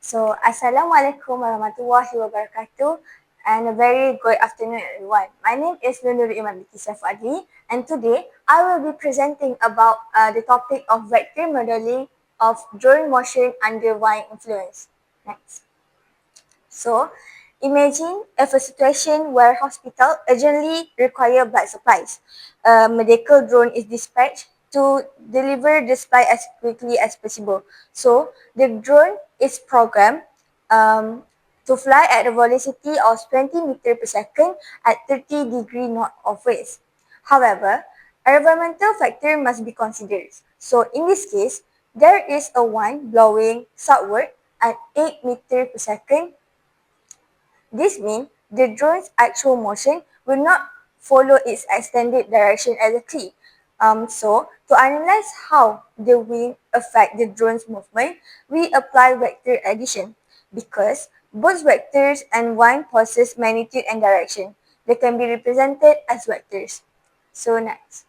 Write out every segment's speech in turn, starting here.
Assalamualaikum warahmatullahi wabarakatuh, and a very good afternoon everyone. My name is Nurul Iman Binti Safadi, and today I will be presenting about the topic of vector modeling of drone motion under wine influence. Next. So, imagine if a situation where hospital urgently require blood supplies. A medical drone is dispatched to deliver the supply as quickly as possible. So, the drone is programmed um, to fly at a velocity of 20 meters per second at 30-degree knot of phase. However, environmental factor must be considered. So, in this case, there is a wind blowing southward at 8 meters per second. This means the drone's actual motion will not follow its extended direction exactly. So, to analyze how the wind affect the drone's movement, we apply vector addition because both vectors and wind possess magnitude and direction. They can be represented as vectors. So, next.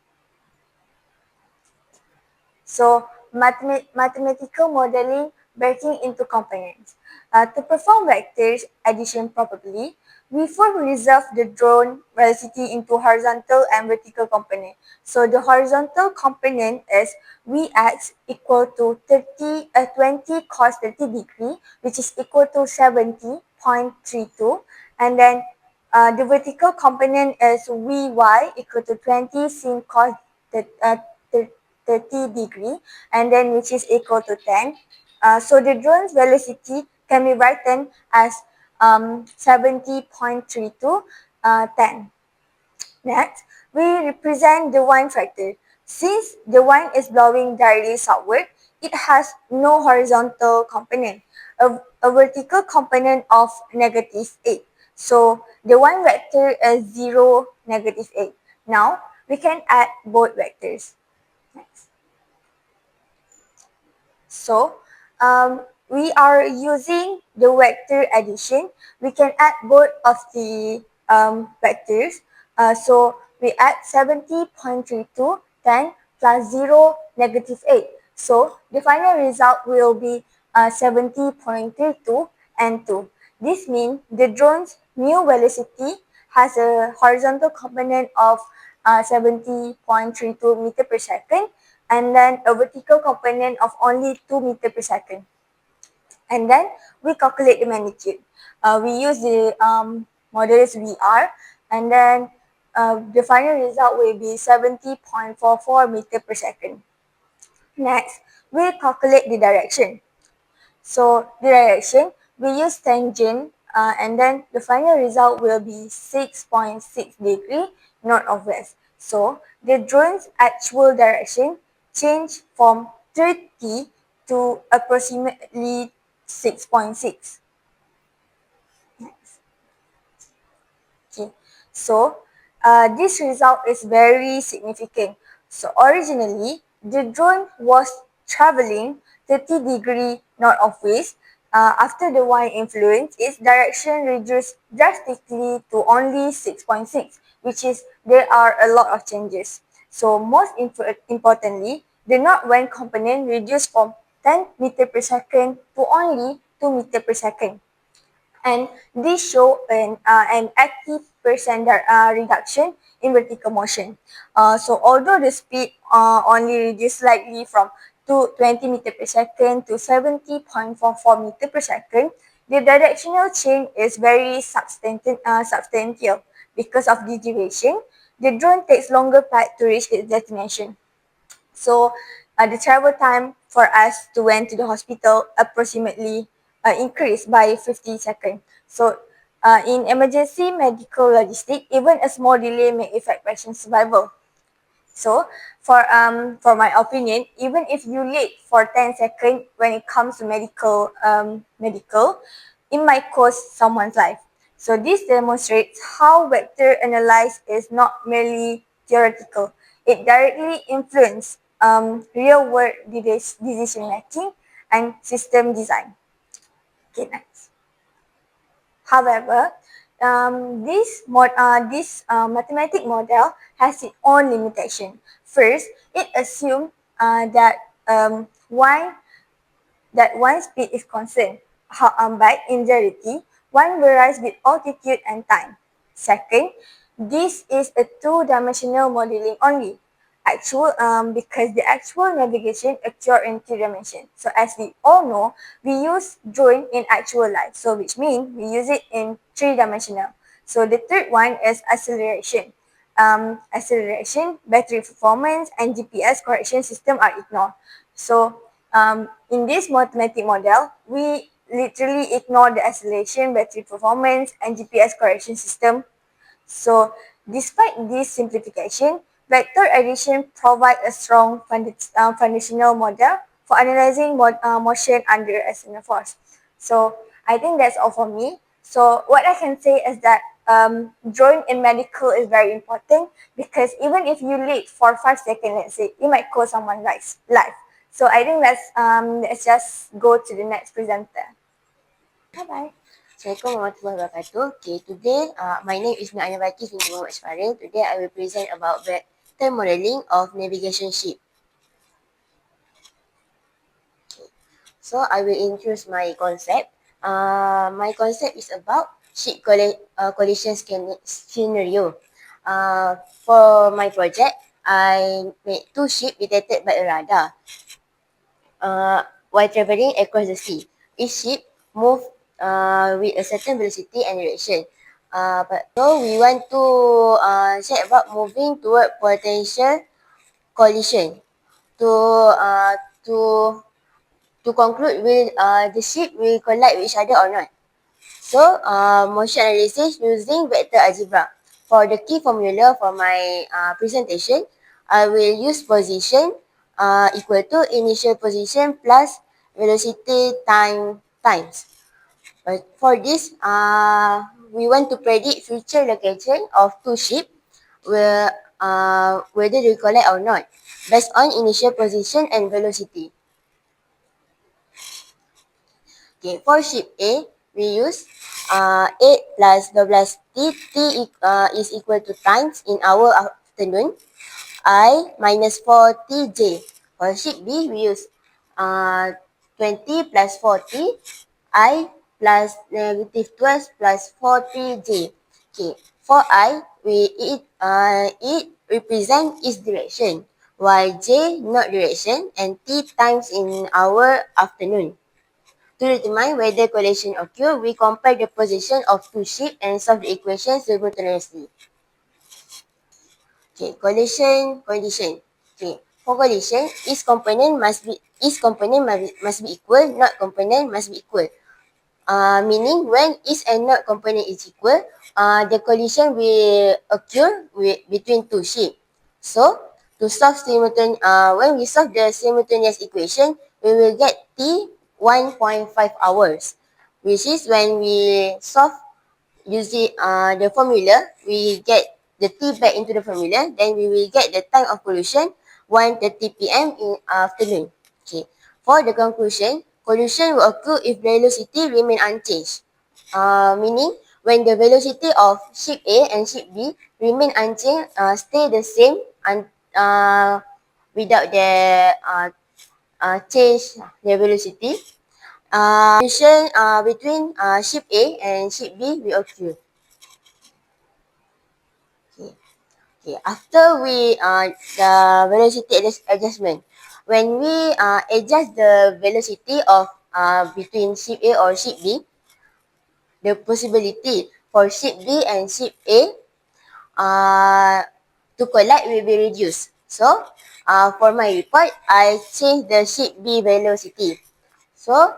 So, mathematical modeling breaking into components. To perform vectors addition properly, we first resolve the drone velocity into horizontal and vertical component. So, the horizontal component is Vx equal to 20 cos 30 degree, which is equal to 70.32, and then the vertical component is Vy equal to 20 sin cos 30 degree, and then which is equal to 10. So the drone's velocity can be written as 70.32 10. Next, we represent the wind factor. Since the wind is blowing directly southward, it has no horizontal component, a vertical component of -8. So the wind vector is 0, -8. Now, we can add both vectors. Next. So, we are using the vector addition. We can add both of the vectors. So, we add 70.32 10 plus 0 -8. So, the final result will be 70.32 and 2. This means the drone's new velocity has a horizontal component of 70.32 meter per second, and then a vertical component of only 2 meter per second. And then we calculate the magnitude. We use the modulus VR, and then the final result will be 70.44 meter per second. Next, we calculate the direction. So the direction, we use tangent, and then the final result will be 6.6 degree north of west. So the drone's actual direction changed from 30 to approximately 6.6. Okay. So, this result is very significant. So, originally, the drone was traveling 30-degree north of west. After the wind influence, its direction reduced drastically to only 6.6, which is there are a lot of changes. So, most importantly, the north wind component reduced from 10 meter per second to only 2 meter per second, and this show an 80% reduction in vertical motion. So although the speed only reduced slightly from 20 meter per second to 70.44 meter per second, the directional change is very substantial. Because of this duration, the drone takes longer path to reach its destination. So the travel time for us to went to the hospital approximately increased by 50 seconds. So in emergency medical logistics, even a small delay may affect patient survival. So for my opinion, even if you late for 10 seconds when it comes to medical, it might cost someone's life. So this demonstrates how vector analysis is not merely theoretical. It directly influences real world decision making and system design. Okay, next. However, this mathematic model has its own limitation. First, it assumes that one speed is constant. but in reality, one varies with altitude and time. Second, this is a two-dimensional modeling only. Because the actual navigation occur in two dimensions. So as we all know, we use drone in actual life. So which means we use it in three-dimensional. So the third one is acceleration. Battery performance, and GPS correction system are ignored. So in this mathematic model, we literally ignore the acceleration, battery performance, and GPS correction system. So despite this simplification, vector addition provides a strong foundational model for analyzing motion under external force. So I think that's all for me. So what I can say is that drawing in medical is very important because even if you late for 5 seconds, let's say, it might cost someone's life. So I think let's just go to the next presenter. Bye bye. Assalamualaikum warahmatullahi wabarakatuh. Okay, today my name is Mia Ayawati binti Muhammad Ismail. Today I will present about vector modeling of navigation ship. So I will introduce my concept. My concept is about ship collision scenario. For my project, I made two ships detected by a radar. While traveling across the sea. Each ship move with a certain velocity and direction. So we want to check about moving toward potential collision. To uh, to to conclude, will the ship will collide with each other or not? So motion analysis using vector algebra. For the key formula for my presentation, I will use position equal to initial position plus velocity times. But for this, we want to predict future location of two ships, whether they collide or not, based on initial position and velocity. Okay, for ship A, we use 8 plus 12 t is equal to times in hour afternoon, I minus 4 tj. For ship B, we use 20 plus 40, I plus negative 12 plus 40j. Okay, for I, it represent its direction, while j not direction and t times in hour afternoon. To determine whether collision occur, we compare the position of two ships and solve the equation simultaneously. Okay, collision condition. Okay, for collision, each component must be equal, not component must be equal. Meaning when each and not component is equal, the collision will occur between two ships. So when we solve the simultaneous equation, we will get t 1.5 hours, which is when we solve using the formula, we get the t back into the formula, then we will get the time of collision 1:30 p.m. in afternoon. Okay. For the conclusion, collision will occur if velocity remain unchanged. Meaning when the velocity of ship A and ship B remain unchanged, stay the same without the change the velocity. Collision between ship A and ship B will occur. Okay. Okay. After we the velocity adjustment, when we adjust the velocity of between ship A or ship B, the possibility for ship B and ship A to collide will be reduced. So for my report, I change the ship B velocity. So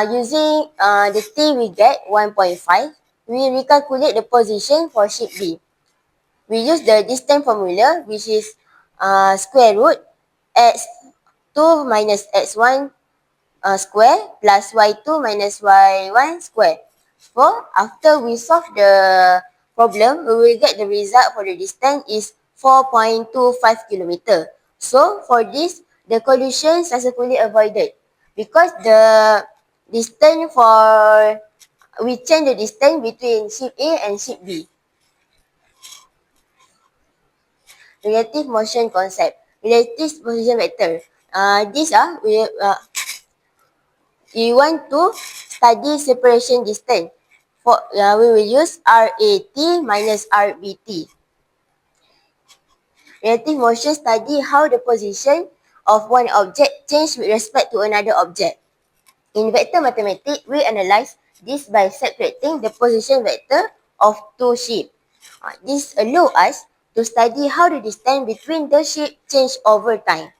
using the t we get 1.5, we recalculate the position for ship B. We use the distance formula, which is square root x2 minus x1 square plus y2 minus y1 square. So after we solve the problem, we will get the result for the distance is 4.25 kilometer. So for this, the collision successfully avoided because the distance for we change the distance between ship A and ship B. Relative motion concept. Relative position vector. These are we want to study separation distance. We will use RAT minus RBT. Relative motion study how the position of one object change with respect to another object. In vector mathematics, we analyze this by separating the position vector of two shapes. This allows us to study how the distance between the shapes change over time.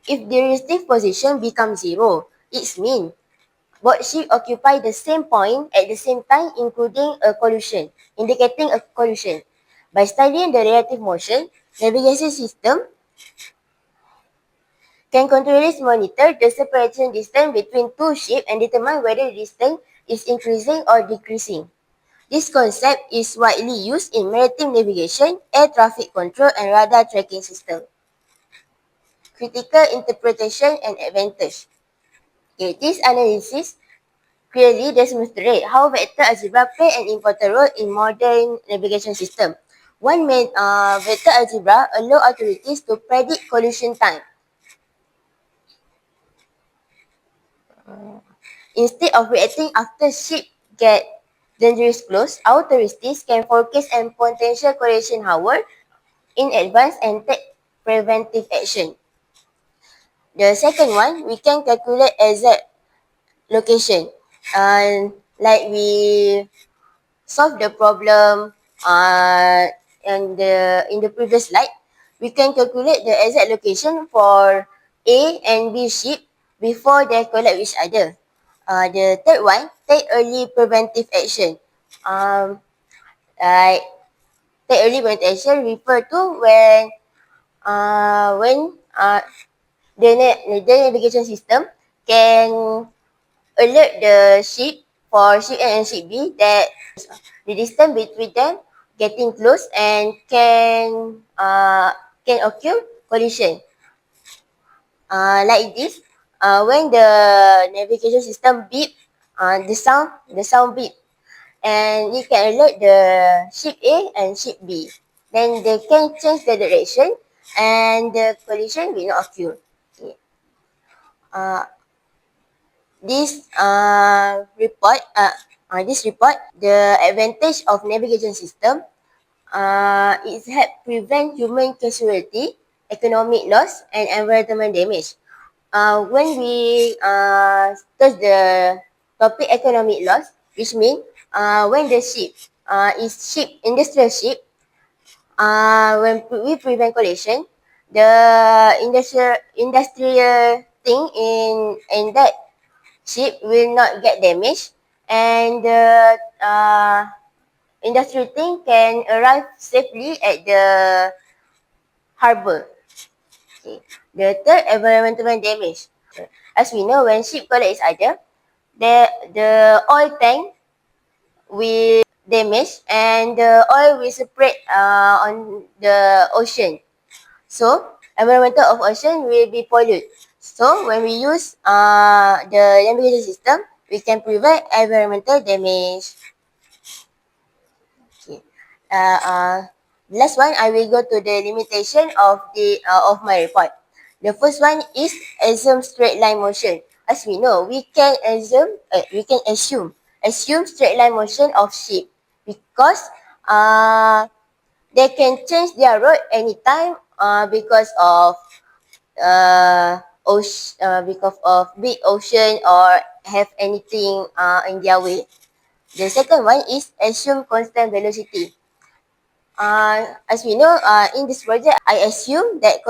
If the relative position becomes zero, it means both ships occupy the same point at the same time, including a collision, indicating a collision. By studying the relative motion, navigation system can continuously monitor the separation distance between two ships and determine whether the distance is increasing or decreasing. This concept is widely used in maritime navigation, air traffic control, and radar tracking systems. Critical interpretation and advantage. Okay, this analysis clearly demonstrates how vector algebra play an important role in modern navigation system. One main vector algebra allows authorities to predict collision time. Instead of reacting after ship get dangerous close, authorities can forecast and potential collision hour in advance and take preventive action. The second one, we can calculate exact location. Like we solve the problem in the previous slide, we can calculate the exact location for A and B ship before they collide with each other. The third one, take early preventive action. Um, like take early preventive action refer to when the navigation system can alert the ship for ship A and ship B that the distance between them getting close and can occur collision. Like this, when the navigation system beep, the sound beep, and it can alert the ship A and ship B. Then they can change the direction and the collision will not occur. Okay. Uh, this report, the advantage of navigation system is help prevent human casualty, economic loss, and environmental damage. When we touch the topic economic loss, which means when the ship industrial ship, when we prevent collision, the industrial thing in that ship will not get damaged, and the industrial thing can arrive safely at the harbor. Okay. The third, environmental damage. As we know, when ship collide each other, the oil tank will damage and the oil will separate on the ocean. So, environmental of ocean will be polluted. So, when we use the navigation system, we can prevent environmental damage. Okay. Last one, I will go to the limitation of my report. The first one is assume straight line motion. As we know, we can assume straight line motion of ship because they can change their road anytime because of big ocean or have anything in their way. The second one is assume constant velocity. As we know, in this project, I assume that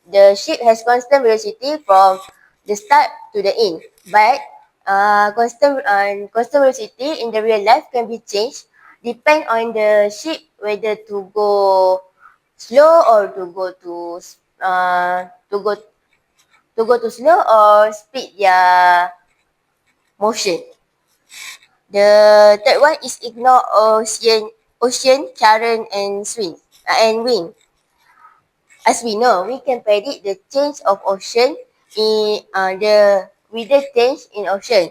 the ship has constant velocity from the start to the end. But constant velocity in the real life can be changed depend on the ship whether to go slow or to go to slow or speed their motion. The third one is ignore ocean current and wind. As we know, we can predict the change of ocean in the with the change in ocean.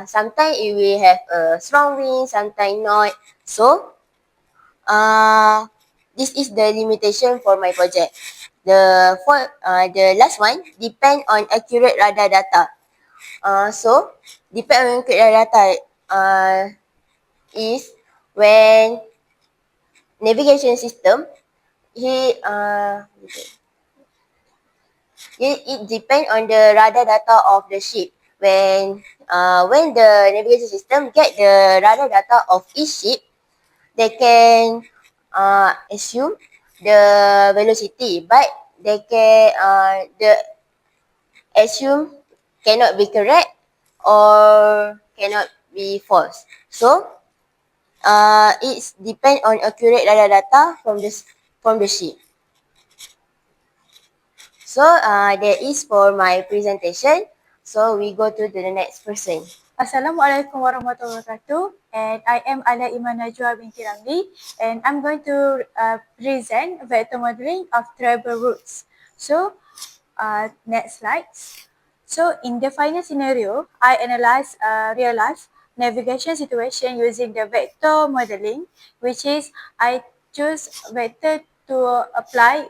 Sometimes it will have a strong wind, sometimes not. So, this is the limitation for my project. The last one depend on accurate radar data. So depend on accurate radar data is when navigation system he it depend on the radar data of the ship. When the navigation system get the radar data of each ship, they can assume the velocity, but they can the assume cannot be correct or cannot be false. So it's depend on accurate radar data from the ship. So that is for my presentation. So we go to the next person. Assalamualaikum warahmatullahi wabarakatuh, and I am Ala Iman Najwa binti Ramli, and I'm going to present vector modeling of travel routes. So, next slides. So, in the final scenario, I analyze real-life navigation situation using the vector modeling, which is I choose vector to apply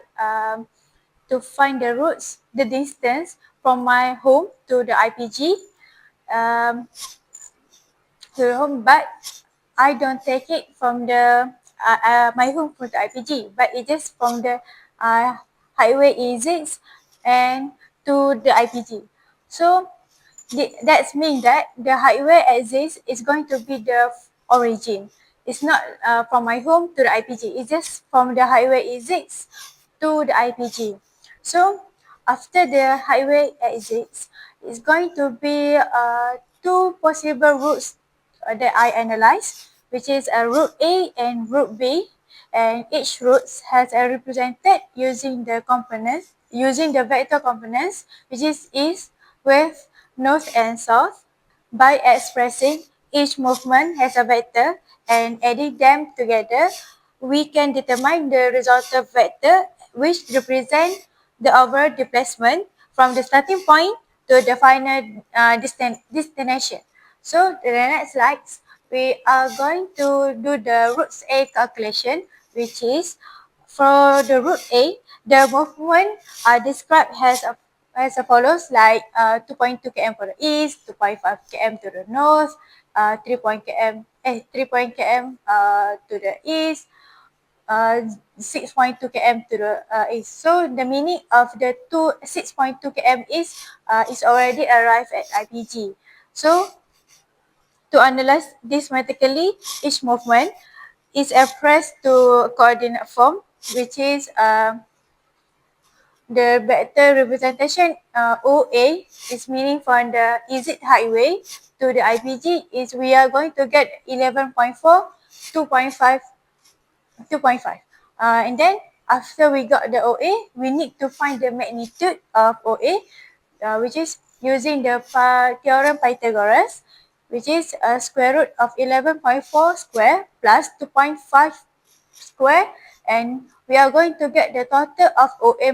to find the routes, the distance from my home to the IPG. Um, to home, but I don't take it from the my home from the IPG, but it is from the highway E6 and to the IPG. So that means that the highway exit is going to be the origin. It's not from my home to the IPG. It's just from the highway exits to the IPG. So after the highway exits, it's going to be two possible routes that I analyze, which is route A and route B, and each route has represented using the components, using the vector components, which is east, west, north, and south. By expressing each movement as a vector and adding them together, we can determine the resultant vector, which represent the overall displacement from the starting point to the final destination. So the next slides, we are going to do the route A calculation, which is for the route A, the movement are described as follows, like 2.2 km for the east, 2.5 km to the north, 3 km to the east, 6.2 km to the east. So the meaning of the 6.2 km is already arrived at IPG. So to analyze this mathematically, each movement is expressed to coordinate form, which is the vector representation OA is meaning from the exit highway to the IPG is we are going to get 11.4, 2.5, 2.5. And then after we got the OA, we need to find the magnitude of OA, which is using the theorem Pythagoras, which is a square root of 11.4 square plus 2.5 square, and we are going to get the total of OA,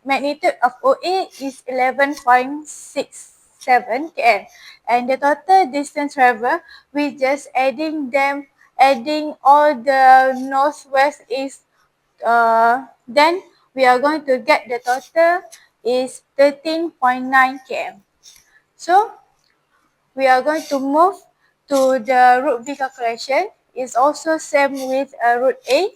magnitude of OA is 11.67 km, and the total distance travel, we just adding all the northwest is then we are going to get the total is 13.9 km. So we are going to move to the route B calculation. It's also same with route A.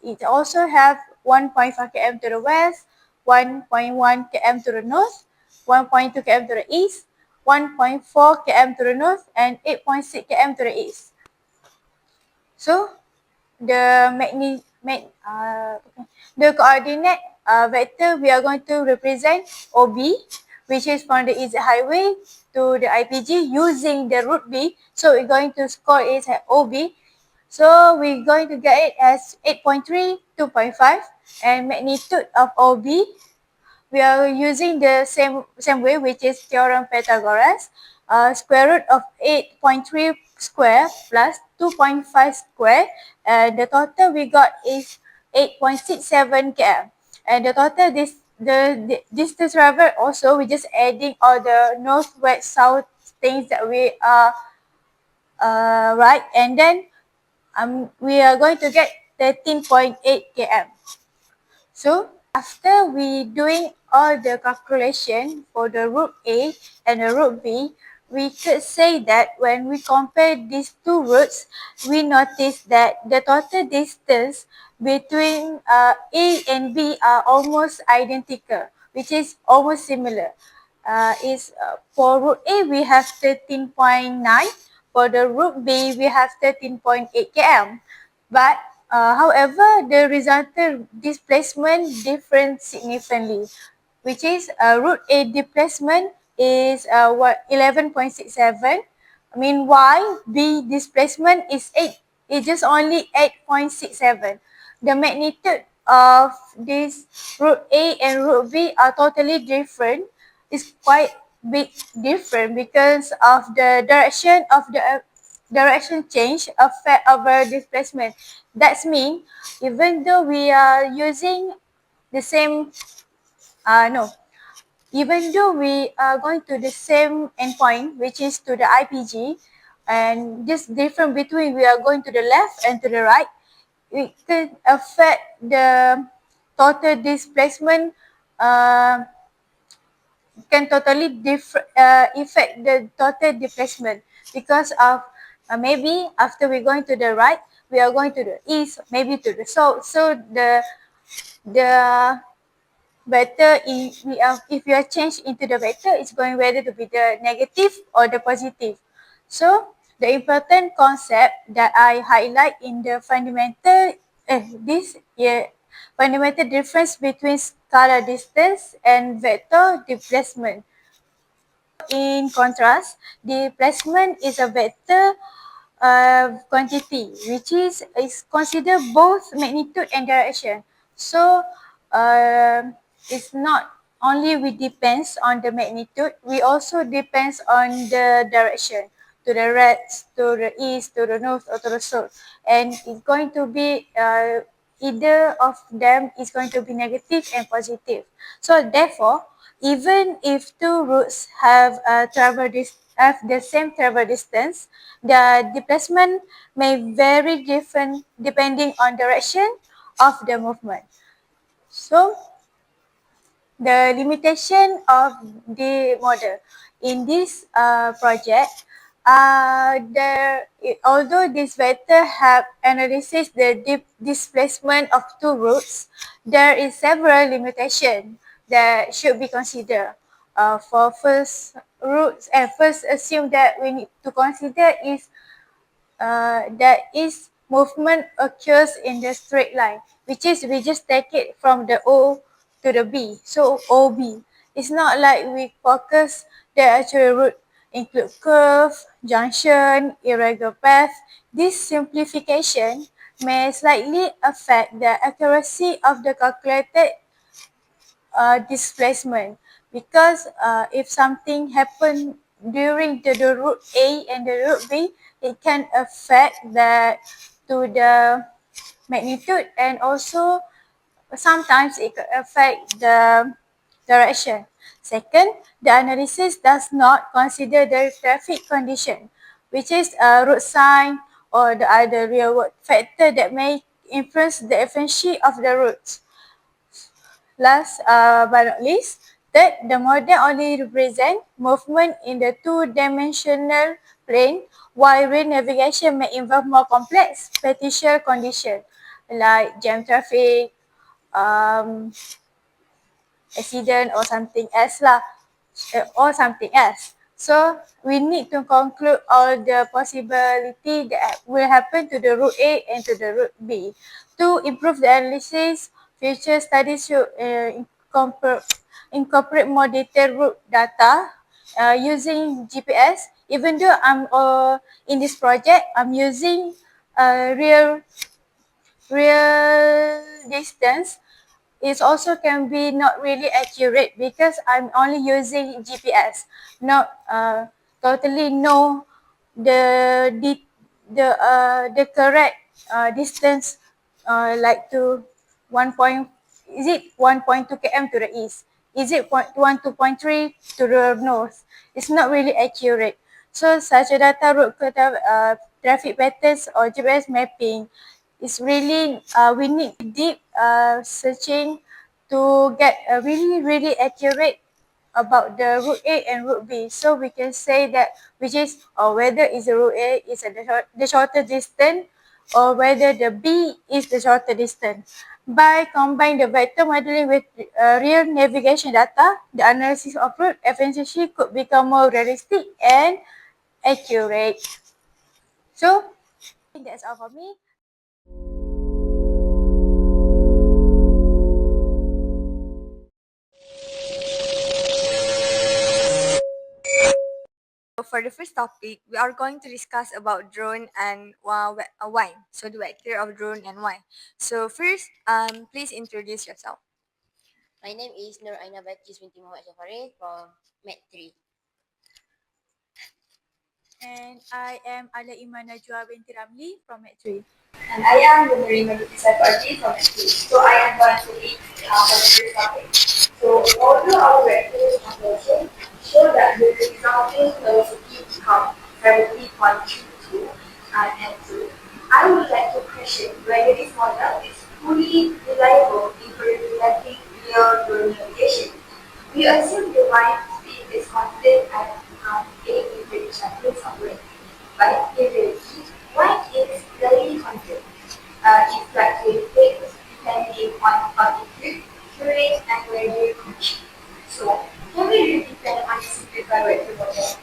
It also have 1.5 km to the west, 1.1 km to the north, 1.2 km to the east, 1.4 km to the north, and 8.6 km to the east. So the the coordinate vector we are going to represent OB, which is from the exit highway to the IPG using the route B. So we're going to score it at OB. So we're going to get it as 8.3, 2.5, and magnitude of OB we are using the same way, which is theorem Pythagoras. Square root of 8.3 square plus 2.5 square, and the total we got is 8.67 km. And the total the distance travel also we just adding all the north, west, south things that we are right, and then we are going to get 13.8 km. So After we doing all the calculation for the root A and the root B, we could say that when we compare these two roots, we notice that the total distance between A and B are almost identical, which is almost similar. For root A, we have 13.9. For the root B, we have 13.8 km. But however, the resultant displacement different significantly, which is root A displacement is 11.67. Meanwhile, B displacement is 8. It's just only 8.67. The magnitude of this root A and root B are totally different. It's quite big different because of the direction change affect our displacement. That's mean even though we are using the same no, even though we are going to the same endpoint, which is to the IPG, and this difference between we are going to the left and to the right, it can affect the total displacement, can totally affect the total displacement because of maybe after we're going to the right, we are going to the east, maybe to the south. So the vector if you are changed into the vector, it's going whether to be the negative or the positive. So the important concept that I highlight in the fundamental difference between scalar distance and vector displacement. In contrast, displacement is a vector quantity, which is consider both magnitude and direction. So it's not only we depends on the magnitude, we also depends on the direction, to the right, to the east, to the north, or to the south. And it's going to be either of them is going to be negative and positive. So therefore, even if two routes have have the same travel distance, the displacement may vary different depending on direction of the movement. So the limitation of the model in this project, although this vector have analysis the displacement of two routes, there is several limitations that should be considered. For first routes, and first assume that we need to consider is that is movement occurs in the straight line, which is we just take it from the O to the B. So OB. It's not like we focus the actual route include curve, junction, irregular path. This simplification may slightly affect the accuracy of the calculated displacement, because if something happen during the route A and the route B, it can affect that to the magnitude, and also sometimes it could affect the direction. Second, the analysis does not consider the traffic condition, which is a road sign or the other real world factor that may influence the efficiency of the routes. Last but not least, third, the model only represent movement in the two-dimensional plane, while rail navigation may involve more complex spatial conditions like jam traffic, um, accident or something else lah, or something else. So we need to conclude all the possibility that will happen to the route A and to the route B. To improve the analysis, future studies should incorporate more detailed route data using GPS. Even though I'm in this project, I'm using real distance, it also can be not really accurate because I'm only using GPS, not totally know the correct distance, like to 1 is it 1.2 km to the east? Is it 2.3 to the north? It's not really accurate. So such a data route traffic patterns or GPS mapping is really we need deep searching to get a really accurate about the route A and route B. So we can say that which is whether is the route A is the shorter distance or whether the B is the shorter distance. By combining the vector modeling with real navigation data, the analysis of route efficiency could become more realistic and accurate. So that's all for me. So for the first topic, we are going to discuss about drone and why. So the vector of drone and why. So first, please introduce yourself. My name is Nur Aina Bakis binti Muhammad Syafari from Mat 3. And I am Ala Iman Najwa binti Ramli from Mat 3. And I am the Marine Medical Psychology from ST. So I am going to lead for the first topic. So although our vectors conversion show that the resulting velocity become 70.32 and 2, I would like to question whether this model is fully reliable in representing real world navigation. We assume the line speed is constant at 8 meters seconds of range. But in reality, line is very constant. It fluctuates depending on altitude, terrain, and weather conditions. So, can we really depend on simplified weather model?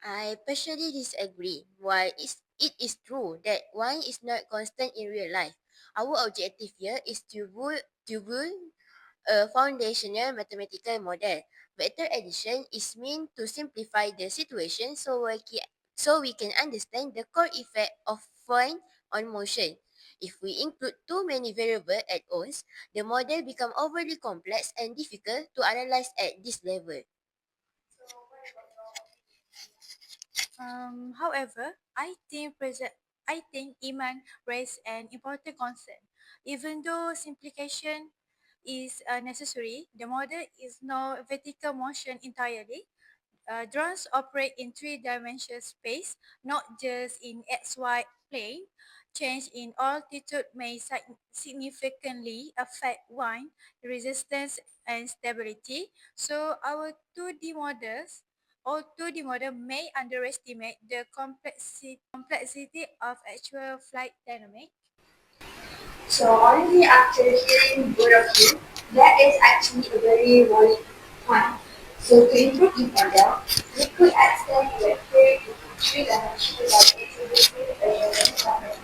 I partially disagree. While it is true that one is not constant in real life, our objective here is to build a foundational mathematical model. Vector addition is meant to simplify the situation so we can understand the core effect of point on motion. If we include too many variables at once, the model becomes overly complex and difficult to analyze at this level. However, I think Iman raised an important concern. Even though simplification is necessary, the model is no vertical motion entirely. Drones operate in three-dimensional space, not just in XY plane. Change in altitude may significantly affect wind resistance and stability. So our 2D models or 2D model may underestimate the complexity of actual flight dynamics. So honestly, after hearing both of you, that is actually a very valid point. So to improve the model, we could extend the vector to three dimensions by introducing a random pattern.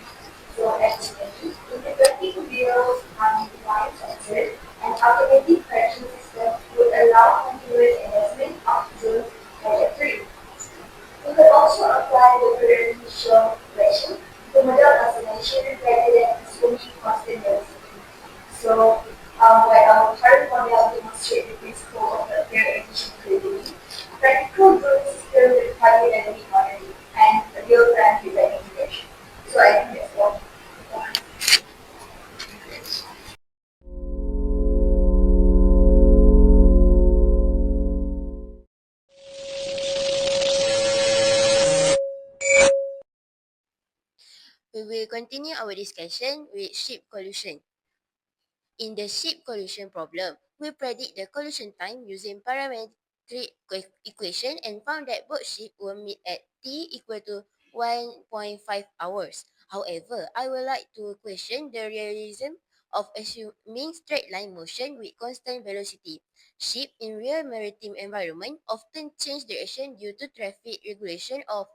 So additionally, integrating real undefined sensors and automatic correction system would allow continuous enhancement of the trajectory. We could also apply the correlation equation to model oscillation rather than assuming constant velocity. So, while our current model demonstrates the principle of the very efficient credibility, practical drone systems require dynamic modeling and real-time feedback integration. So, I think that's all. We will continue our discussion with ship collision. In the ship collision problem, we predict the collision time using parametric equation and found that both ships will meet at t equal to 1.5 hours. However, I would like to question the realism of assuming straight line motion with constant velocity. Ships in real maritime environment often change direction due to traffic regulation or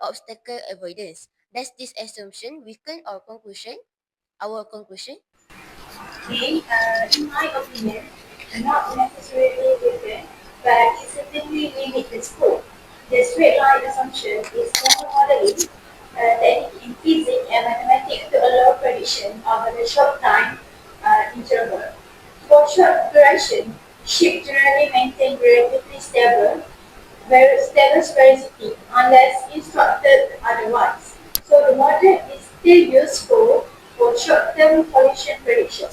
obstacle avoidance. Does this assumption weaken our conclusion? Okay, in my opinion, not necessarily different, but it certainly limits the scope. The straight line assumption is formal modeling technique in physics and mathematics to allow prediction of the short time interval. For short duration, ships generally maintain relatively stable velocity unless instructed otherwise. So the model is still useful for short-term collision prediction.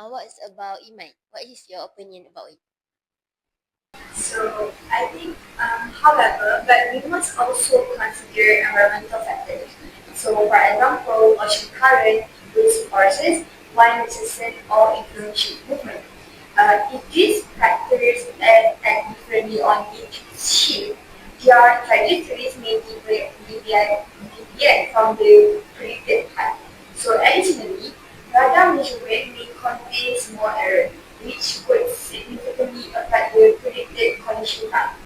What's about Iman? What is your opinion about it? So I think, however, but we must also consider environmental factors. So, for example, ocean current, wind forces, one decision or information movement. If these factors act differently on each shift, their trajectories may deviate from the predicted path. So additionally, radar measurement may contain small errors, which could significantly affect the predicted collision path.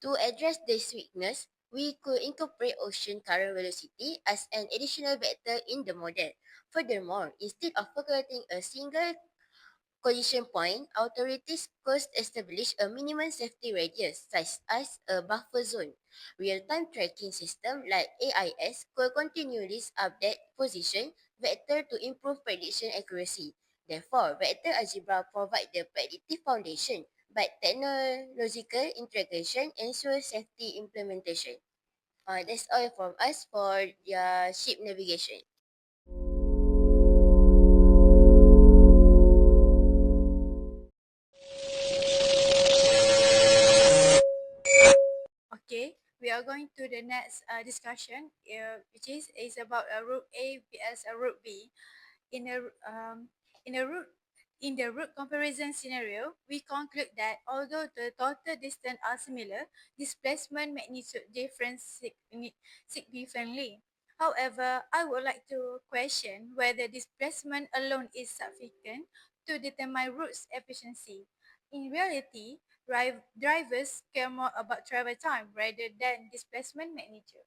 To address this weakness, we could incorporate ocean current velocity as an additional vector in the model. Furthermore, instead of forgetting a single collision point, authorities could establish a minimum safety radius, such as a buffer zone. Real-time tracking system like AIS could continually update position vector to improve prediction accuracy. Therefore, vector algebra provides the predictive foundation, but technological integration ensures safety implementation. That's all from us for the ship navigation. Okay, we are going to the next discussion, which is about route A vs route B. In a in a route in the route comparison scenario, we conclude that although the total distance are similar, displacement magnitude difference significantly. However, I would like to question whether displacement alone is sufficient to determine route's efficiency. In reality, drivers care more about travel time rather than displacement magnitude.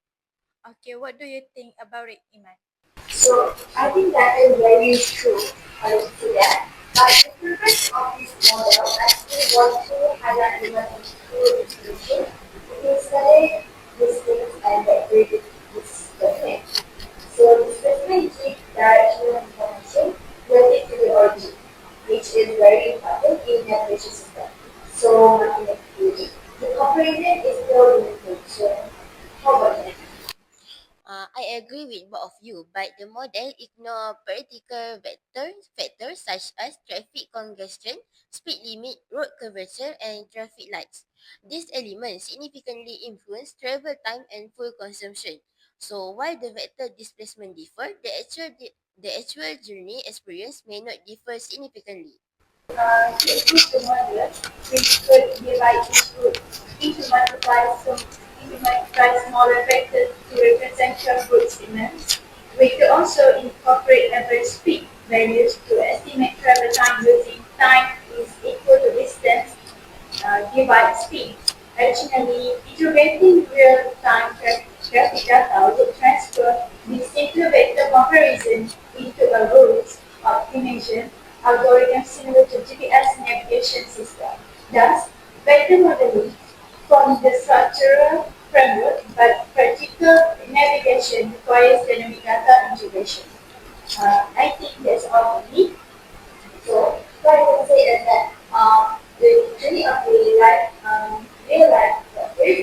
Okay, what do you think about it, Iman? So I think that is very true. I would say that. But the purpose of this model actually was to highlight the true information. It is study these things and get rid of this document. So the specific gives directional information related to the origin, which is very important in navigation system. So in the comparison is still limited. So how about that? I agree with both of you, but the model ignores practical factors such as traffic congestion, speed limit, road curvature, and traffic lights. These elements significantly influence travel time and fuel consumption. So while the vector displacement differ, the actual journey experience may not differ significantly. To improve the model, we could divide each group into multiply smaller vectors to represent your group segments. We could also incorporate average speed values to estimate travel time using time is equal to distance divide speed. Additionally, integrating real-time traffic data would transfer the simpler vector comparison into a route optimization algorithm similar to GPS navigation system. Thus, vector modeling forms the structural framework, but practical navigation requires dynamic data integration. I think that's all for me. So what I can say is that the journey of real life, very